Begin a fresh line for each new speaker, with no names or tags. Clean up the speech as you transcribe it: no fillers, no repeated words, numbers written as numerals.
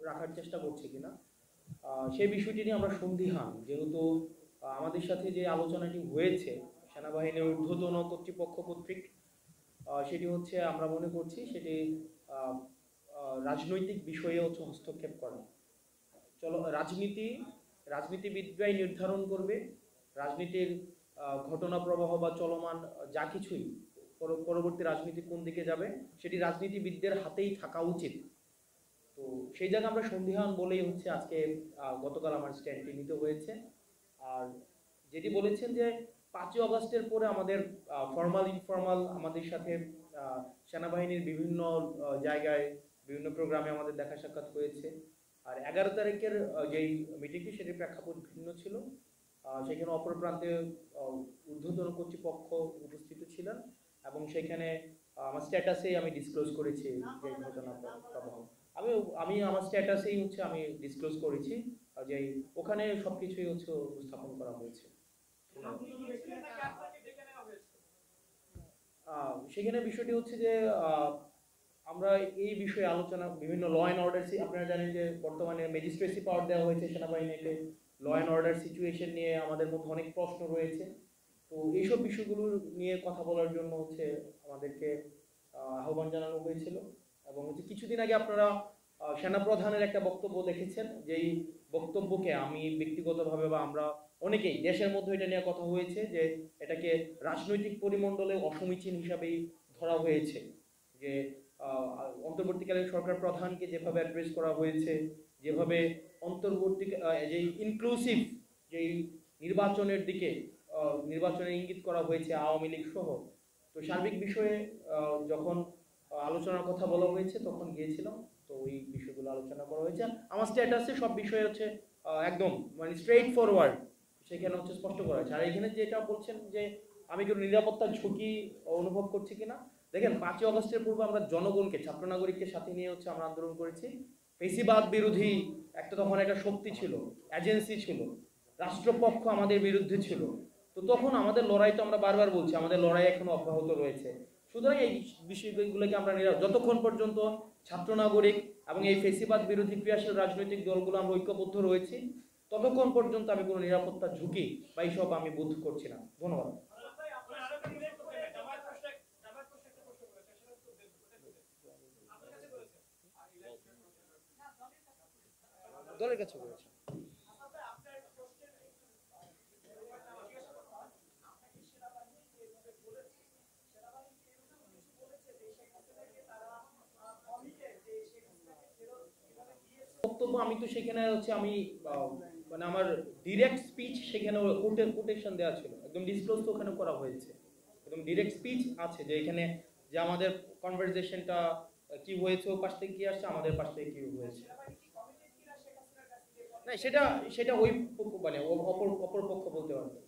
রাখার চেষ্টা করছে কিনা সেই বিষয়টি নিয়ে আমরা সন্দিহান, যেহেতু আমাদের সাথে যে আলোচনাটি হয়েছে সেনাবাহিনীর ঊর্ধ্বতন কর্তৃপক্ষ কর্তৃক, সেটি হচ্ছে আমরা মনে করছি সেটি রাজনৈতিক বিষয়ে হচ্ছে হস্তক্ষেপ করা। চলো, রাজনীতিবিদরাই নির্ধারণ করবে রাজনীতির ঘটনা প্রবাহ বা চলমান যা কিছুই পরবর্তী রাজনীতি কোন দিকে যাবে সেটি রাজনীতিবিদদের হাতেই থাকা উচিত। তো সেই জায়গায় আমরা সন্দিহান বলেই হচ্ছে আজকে গতকাল আমার স্ট্যান্ডটি নিতে হয়েছে। আর যেটি বলেছেন যে 5ই আগস্টের পরে আমাদের ফর্মাল ইনফর্মাল আমাদের সাথে সেনাবাহিনীর বিভিন্ন জায়গায় বিভিন্ন প্রোগ্রামে আমাদের দেখা সাক্ষাৎ হয়েছে। আর 11 তারিখের যেই মিটিংটি সেটির প্রেক্ষাপট ভিন্ন ছিল। সেখানে অপর প্রান্তে ঊর্ধ্বতন কর্তৃপক্ষ উপস্থিত ছিলেন এবং সেখানে আমার স্ট্যাটাসেই আমি ডিসক্লোজ করেছি যে ঘটনা প্রবাহ। আমি আমার স্ট্যাটাসেই হচ্ছে আমি ডিসক্লোজ করেছি যে ওখানে সবকিছুই হচ্ছে উপস্থাপন করা হয়েছে। সেখানে বিষয়টি হচ্ছে যে আমরা এই বিষয়ে আলোচনা বিভিন্ন ল অ্যান্ড অর্ডার, আপনারা জানেন যে বর্তমানে ম্যাজিস্ট্রেসি পাওয়ার দেওয়া হয়েছে সেনাবাহিনীকে। ল অ্যান্ড অর্ডার সিচুয়েশন নিয়ে আমাদের মধ্যে অনেক প্রশ্ন রয়েছে। তো এইসব বিষয়গুলো নিয়ে কথা বলার জন্য হচ্ছে আমাদেরকে আহ্বান জানানো হয়েছিল। এবং হচ্ছে কিছুদিন আগে আপনারা সেনাপ্রধানের একটা বক্তব্য দেখেছেন, যেই বক্তব্যকে আমি ব্যক্তিগতভাবে বা আমরা অনেকেই দেশের মধ্যে এটা নিয়ে কথা হয়েছে যে এটাকে রাজনৈতিক পরিমণ্ডলে অসমীচীন হিসাবেই ধরা হয়েছে। যে অন্তর্বর্তীকালীন সরকার প্রধানকে যেভাবে অ্যাড্রেস করা হয়েছে, যেভাবে অন্তর্বর্তী যেই ইনক্লুসিভ যেই নির্বাচনের দিকে নির্বাচনের ইঙ্গিত করা হয়েছে আওয়ামী লীগ সহ, তো সার্বিক বিষয়ে যখন আলোচনার কথা বলা হয়েছে তখন গিয়েছিলাম। তো ওই বিষয়গুলো আলোচনা করা হয়েছে। আমার স্ট্যাটাসে সব বিষয় হচ্ছে একদম মানে স্ট্রেইট ফরওয়ার্ড, সেখানে হচ্ছে স্পষ্ট করা হয়েছে। আর এখানে যেটা বলছেন যে আমি কোনো নিরাপত্তার ঝুঁকি অনুভব করছি কিনা, দেখেন 5ই আগস্টের পূর্বে আমরা জনগণকে, ছাত্র নাগরিককে সাথে নিয়ে হচ্ছে আমরা আন্দোলন করেছি। ফেসিবাদ বিরোধী একটা তখন একটা শক্তি ছিল, এজেন্সি ছিল, রাষ্ট্রপক্ষ আমাদের বিরুদ্ধে ছিল। তো তখন আমাদের লড়াই, তো আমরা বারবার বলছি আমাদের লড়াই এখনো অব্যাহত রয়েছে। সুতরাং এই বিষয়গুলোকে আমরা যতক্ষণ পর্যন্ত ছাত্র নাগরিক এবং এই ফেসিবাদ বিরোধী ক্রিয়াশীল রাজনৈতিক দলগুলো আমরা ঐক্যবদ্ধ রয়েছি, ততক্ষণ পর্যন্ত আমি কোনো নিরাপত্তার ঝুঁকি বা এইসব আমি বোধ করছি না। ধন্যবাদ। দলের কাছে বলেছে। বক্তব্য আমি তো সেখানে হচ্ছে আমি মানে আমার ডিরেক্ট স্পিচ সেখানে কোটেশন দেওয়া ছিল, একদম ডিসক্লোজ তো ওখানে করা হয়েছে, একদম ডিরেক্ট স্পিচ আছে যে এখানে যে আমাদের কনভারসেশনটা কি হয়েছে, ওর পাশ থেকে কি আসছে, আমাদের পাশ থেকে কি হয়েছে। না, সেটা ওই মানে অপর পক্ষ বলতে পারবে।